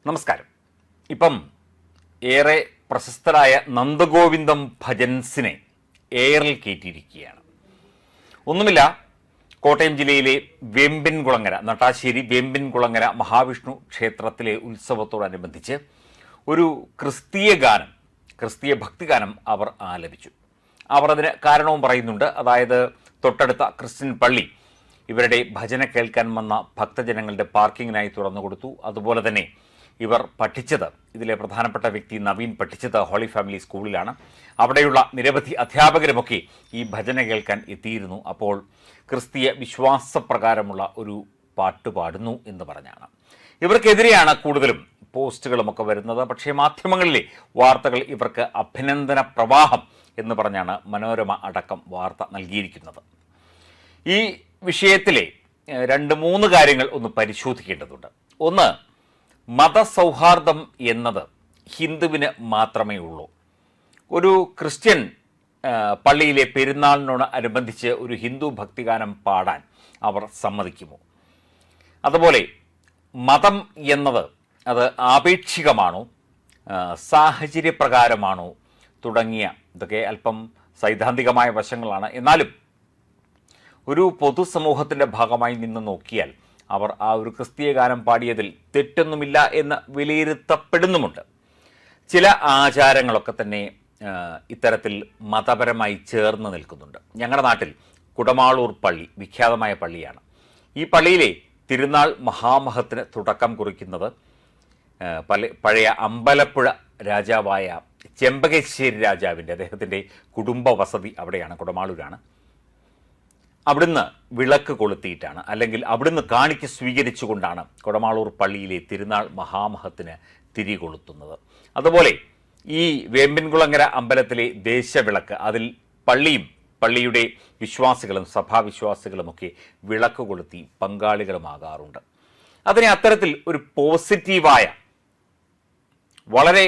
നമസ്കാരം. ഇപ്പം ഏറെ പ്രശസ്തരായ നന്ദഗോവിന്ദം ഭജൻസിനെ എയറിൽ കയറ്റിയിരിക്കുകയാണ്. ഒന്നുമില്ല, കോട്ടയം ജില്ലയിലെ വേമ്പിൻകുളങ്ങര, നട്ടാശ്ശേരി വേമ്പിൻകുളങ്ങര മഹാവിഷ്ണു ക്ഷേത്രത്തിലെ ഉത്സവത്തോടനുബന്ധിച്ച് ഒരു ക്രിസ്തീയ ഭക്തിഗാനം അവർ ആലപിച്ചു. അവർ അതിന് കാരണവും പറയുന്നുണ്ട്. അതായത് തൊട്ടടുത്ത ക്രിസ്ത്യൻ പള്ളി ഇവരുടെ ഭജന കേൾക്കാൻ വന്ന ഭക്തജനങ്ങളുടെ പാർക്കിങ്ങിനായി തുറന്നുകൊടുത്തു. അതുപോലെ തന്നെ ഇവർ പഠിച്ചത്, ഇതിലെ പ്രധാനപ്പെട്ട വ്യക്തി നവീൻ പഠിച്ചത് ഹോളി ഫാമിലി സ്കൂളിലാണ്. അവിടെയുള്ള നിരവധി അധ്യാപകരുമൊക്കെ ഈ ഭജന കേൾക്കാൻ എത്തിയിരുന്നു. അപ്പോൾ ക്രിസ്തീയ വിശ്വാസപ്രകാരമുള്ള ഒരു പാട്ട് പാടുന്നു എന്ന് പറഞ്ഞാണ്. ഇവർക്കെതിരെയാണ് കൂടുതലും പോസ്റ്റുകളുമൊക്കെ വരുന്നത്. പക്ഷേ മാധ്യമങ്ങളിലെ വാർത്തകൾ ഇവർക്ക് അഭിനന്ദന പ്രവാഹം എന്ന് പറഞ്ഞാണ് മനോരമ അടക്കം വാർത്ത നൽകിയിരിക്കുന്നത്. ഈ വിഷയത്തിലെ 2-3 കാര്യങ്ങൾ ഒന്ന് പരിശോധിക്കേണ്ടതുണ്ട്. ഒന്ന്, മതസൗഹാർദ്ദം എന്നത് ഹിന്ദുവിന് മാത്രമേ ഉള്ളൂ. ഒരു ക്രിസ്ത്യൻ പള്ളിയിലെ പെരുന്നാളിനോട് അനുബന്ധിച്ച് ഒരു ഹിന്ദു ഭക്തിഗാനം പാടാൻ അവർ സമ്മതിക്കുമോ? അതുപോലെ മതം എന്നത് അത് ആപേക്ഷികമാണോ, സാഹചര്യപ്രകാരമാണോ തുടങ്ങിയ ഇതൊക്കെ അല്പം സൈദ്ധാന്തികമായ വശങ്ങളാണ്. എന്നാലും ഒരു പൊതുസമൂഹത്തിൻ്റെ ഭാഗമായി നിന്ന് നോക്കിയാൽ അവർ ആ ഒരു ക്രിസ്തീയ ഗാനം പാടിയതിൽ തെറ്റൊന്നുമില്ല എന്ന് വിലയിരുത്തപ്പെടുന്നുമുണ്ട്. ചില ആചാരങ്ങളൊക്കെ തന്നെ ഇത്തരത്തിൽ മതപരമായി ചേർന്ന് നിൽക്കുന്നുണ്ട്. ഞങ്ങളുടെ നാട്ടിൽ കുടമാളൂർ പള്ളി വിഖ്യാതമായ പള്ളിയാണ്. ഈ പള്ളിയിലെ തിരുനാൾ മഹാമഹത്തിന് തുടക്കം കുറിക്കുന്നത് പഴയ അമ്പലപ്പുഴ രാജാവായ ചെമ്പകശ്ശേരി രാജാവിൻ്റെ അദ്ദേഹത്തിൻ്റെ കുടുംബ വസതി അവിടെയാണ്, കുടമാളൂരാണ്. അവിടുന്ന് വിളക്ക് കൊളുത്തിയിട്ടാണ്, അല്ലെങ്കിൽ അവിടുന്ന് കാണിക്ക് സ്വീകരിച്ചുകൊണ്ടാണ് കുടമാളൂർ പള്ളിയിലെ തിരുനാൾ മഹാമഹത്തിന് തിരി കൊളുത്തുന്നത്. അതുപോലെ ഈ വേമ്പിൻകുളങ്ങര അമ്പലത്തിലെ ദേശവിളക്ക്, അതിൽ പള്ളിയുടെ വിശ്വാസികളും സഭാവിശ്വാസികളുമൊക്കെ വിളക്ക് കൊളുത്തി പങ്കാളികളുമാകാറുണ്ട്. അതിനെ അത്തരത്തിൽ ഒരു പോസിറ്റീവായ, വളരെ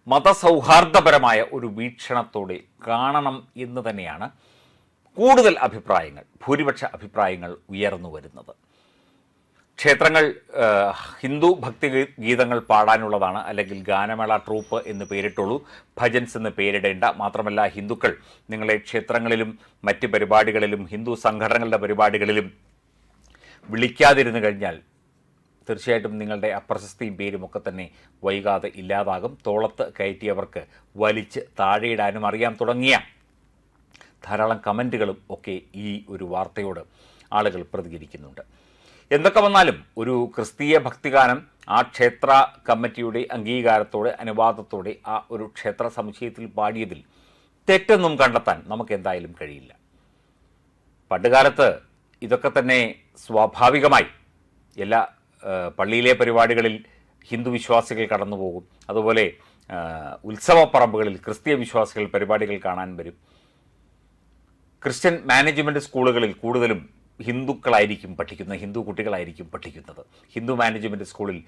മതസൗഹാർദ്ദപരമായ ഒരു വീക്ഷണത്തോടെ കാണണം എന്ന് തന്നെയാണ് കൂടുതൽ ഭൂരിപക്ഷ അഭിപ്രായങ്ങൾ ഉയർന്നു വരുന്നത്. ക്ഷേത്രങ്ങൾ ഹിന്ദു ഭക്തി ഗീതങ്ങൾ പാടാനുള്ളതാണ്, അല്ലെങ്കിൽ ഗാനമേള ട്രൂപ്പ് എന്ന് പേരിട്ടുള്ളൂ, ഭജൻസ് എന്ന് പേരിടേണ്ട. മാത്രമല്ല, ഹിന്ദുക്കൾ നിങ്ങളെ ക്ഷേത്രങ്ങളിലും മറ്റ് പരിപാടികളിലും ഹിന്ദു സംഘടനകളുടെ പരിപാടികളിലും വിളിക്കാതിരുന്നു കഴിഞ്ഞാൽ തീർച്ചയായിട്ടും നിങ്ങളുടെ അപ്രശസ്തിയും പേരുമൊക്കെ തന്നെ വൈകാതെ ഇല്ലാതാകും. തോളത്ത് കയറ്റിയവർക്ക് വലിച്ച് താഴെയിടാനും അറിയാം തുടങ്ങിയ ധാരാളം കമൻറ്റുകളും ഒക്കെ ഈ ഒരു വാർത്തയോട് ആളുകൾ പ്രതികരിക്കുന്നുണ്ട്. എന്തൊക്കെ വന്നാലും ഒരു ക്രിസ്തീയ ഭക്തിഗാനം ആ ക്ഷേത്ര കമ്മിറ്റിയുടെ അംഗീകാരത്തോടെ, അനുവാദത്തോടെ ആ ഒരു ക്ഷേത്ര സമുച്ചയത്തിൽ പാടിയതിൽ തെറ്റൊന്നും കണ്ടെത്താൻ നമുക്ക് എന്തായാലും കഴിയില്ല. പണ്ടുകാലത്ത് ഇതൊക്കെ തന്നെ സ്വാഭാവികമായി എല്ലാ പള്ളിയിലെ പരിപാടികളിൽ ഹിന്ദു വിശ്വാസികൾ കടന്നു പോകും. അതുപോലെ ഉത്സവപ്പറമ്പുകളിൽ ക്രിസ്തീയ വിശ്വാസികൾ പരിപാടികൾ കാണാൻ വരും. ക്രിസ്ത്യൻ മാനേജ്മെൻറ്റ് സ്കൂളുകളിൽ കൂടുതലും ഹിന്ദുക്കളായിരിക്കും പഠിക്കുന്നത്, ഹിന്ദു കുട്ടികളായിരിക്കും പഠിക്കുന്നത്. ഹിന്ദു മാനേജ്മെൻറ്റ് സ്കൂളിൽ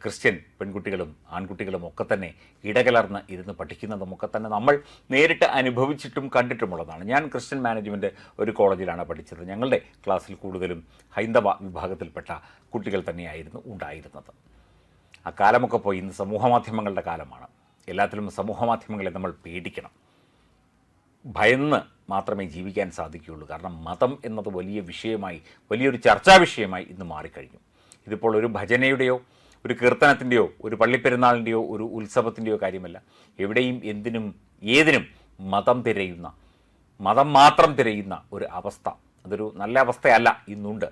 ക്രിസ്ത്യൻ പെൺകുട്ടികളും ആൺകുട്ടികളും ഒക്കെ തന്നെ ഇടകലർന്ന് ഇരുന്ന് പഠിക്കുന്നതുമൊക്കെ തന്നെ നമ്മൾ നേരിട്ട് അനുഭവിച്ചിട്ടും കണ്ടിട്ടുമുള്ളതാണ്. ഞാൻ ക്രിസ്ത്യൻ മാനേജ്മെൻറ്റ് ഒരു കോളേജിലാണ് പഠിച്ചത്. ഞങ്ങളുടെ ക്ലാസ്സിൽ കൂടുതലും ഹൈന്ദവ വിഭാഗത്തിൽപ്പെട്ട കുട്ടികൾ തന്നെയായിരുന്നു ഉണ്ടായിരുന്നത്. ആ കാലമൊക്കെ പോയി. ഇന്ന് സമൂഹമാധ്യമങ്ങളുടെ കാലമാണ്. എല്ലാത്തിലും സമൂഹമാധ്യമങ്ങളെ നമ്മൾ പേടിക്കണം, ഭയന്ന് മാത്രമേ ജീവിക്കാൻ സാധിക്കുകയുള്ളൂ. കാരണം മതം എന്നത് വലിയ വിഷയമായി, വലിയൊരു ചർച്ചാ വിഷയമായി ഇന്ന് മാറിക്കഴിഞ്ഞു. ഇതിപ്പോൾ ഒരു ഭജനയുടെയോ ഒരു കീർത്തനത്തിൻ്റെയോ ഒരു പള്ളിപ്പെരുന്നാളിൻ്റെയോ ഒരു ഉത്സവത്തിൻ്റെയോ കാര്യമല്ല. എവിടെയും എന്തിനും ഏതിനും മതം മാത്രം തിരയുന്ന ഒരു അവസ്ഥ, അതൊരു നല്ല അവസ്ഥയല്ല ഇന്നുണ്ട്.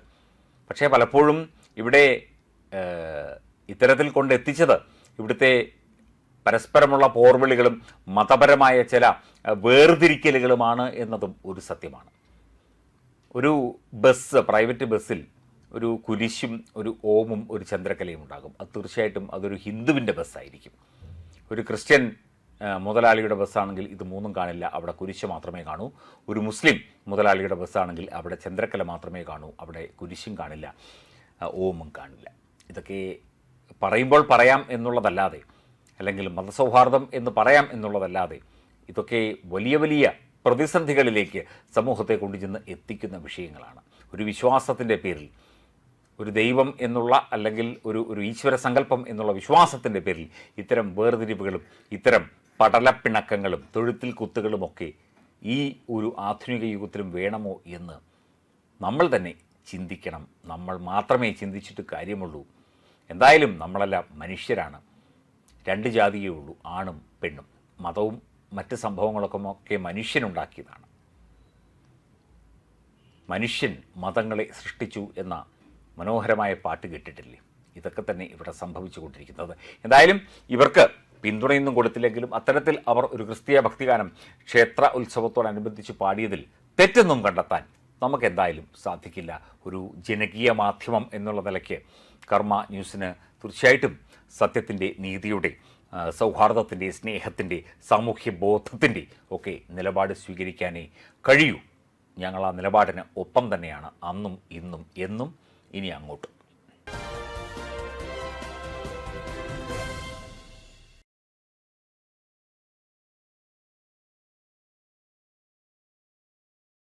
പക്ഷേ പലപ്പോഴും ഇവിടെ ഇത്തരത്തിൽ കൊണ്ടെത്തിച്ചത് ഇവിടുത്തെ പരസ്പരമുള്ള പോർവിളികളും മതപരമായ ചില വേർതിരിക്കലുകളുമാണ് എന്നതും ഒരു സത്യമാണ്. ഒരു പ്രൈവറ്റ് ബസ്സിൽ ഒരു കുരിശും ഒരു ഓമും ഒരു ചന്ദ്രക്കലയും ഉണ്ടാകും. അത് തീർച്ചയായിട്ടും അതൊരു ഹിന്ദുവിൻ്റെ ബസ്സായിരിക്കും. ഒരു ക്രിസ്ത്യൻ മുതലാളിയുടെ ബസ്സാണെങ്കിൽ ഇത് മൂന്നും കാണില്ല, അവിടെ കുരിശ് മാത്രമേ കാണൂ. ഒരു മുസ്ലിം മുതലാളിയുടെ ബസ്സാണെങ്കിൽ അവിടെ ചന്ദ്രക്കല മാത്രമേ കാണൂ, അവിടെ കുരിശും കാണില്ല, ഓമും കാണില്ല. ഇതൊക്കെ പറയുമ്പോൾ പറയാം എന്നുള്ളതല്ലാതെ, അല്ലെങ്കിൽ മതസൗഹാർദ്ദം എന്ന് പറയാം എന്നുള്ളതല്ലാതെ, ഇതൊക്കെ വലിയ വലിയ പ്രതിസന്ധികളിലേക്ക് സമൂഹത്തെ കൊണ്ടുചെന്ന് എത്തിക്കുന്ന വിഷയങ്ങളാണ്. ഒരു വിശ്വാസത്തിൻ്റെ പേരിൽ ഒരു ദൈവം എന്നുള്ള അല്ലെങ്കിൽ ഒരു ഈശ്വര സങ്കല്പം എന്നുള്ള വിശ്വാസത്തിൻ്റെ പേരിൽ ഇത്തരം വേർതിരിവുകളും ഇത്തരം പടലപ്പിണക്കങ്ങളും തൊഴുത്തിൽ കുത്തുകളുമൊക്കെ ഈ ഒരു ആധുനിക യുഗത്തിലും വേണമോ എന്ന് നമ്മൾ തന്നെ ചിന്തിക്കണം. നമ്മൾ മാത്രമേ ചിന്തിച്ചിട്ട് കാര്യമുള്ളൂ. എന്തായാലും നമ്മളെല്ലാം മനുഷ്യരാണ്. രണ്ട് ജാതിയേ ഉള്ളൂ, ആണും പെണ്ണും. മതവും മറ്റ് സംഭവങ്ങളൊക്കെ മനുഷ്യനുണ്ടാക്കിയതാണ്. മനുഷ്യൻ മതങ്ങളെ സൃഷ്ടിച്ചു എന്ന മനോഹരമായ പാട്ട് കേട്ടിട്ടില്ലേ? ഇതൊക്കെ തന്നെ ഇവിടെ സംഭവിച്ചു കൊണ്ടിരിക്കുന്നത്. എന്തായാലും ഇവർക്ക് പിന്തുണയൊന്നും കൊടുത്തില്ലെങ്കിലും അത്തരത്തിൽ അവർ ഒരു ക്രിസ്തീയ ഭക്തിഗാനം ക്ഷേത്ര ഉത്സവത്തോടനുബന്ധിച്ച് പാടിയതിൽ തെറ്റൊന്നും കണ്ടെത്താൻ നമുക്ക് എന്തായാലും സാധിക്കില്ല. ഒരു ജനകീയ മാധ്യമം എന്നുള്ള നിലയ്ക്ക് കർമ്മ ന്യൂസിന് തീർച്ചയായിട്ടും സത്യത്തിൻ്റെ, നീതിയുടെ, സൗഹാർദ്ദത്തിൻ്റെ, സ്നേഹത്തിൻ്റെ, സാമൂഹ്യ ബോധത്തിൻ്റെ ഒക്കെ നിലപാട് സ്വീകരിക്കാനേ കഴിയൂ. ഞങ്ങൾ ആ നിലപാടിന് ഒപ്പം തന്നെയാണ് അന്നും ഇന്നും എന്നും ഇനി അങ്ങോട്ടും.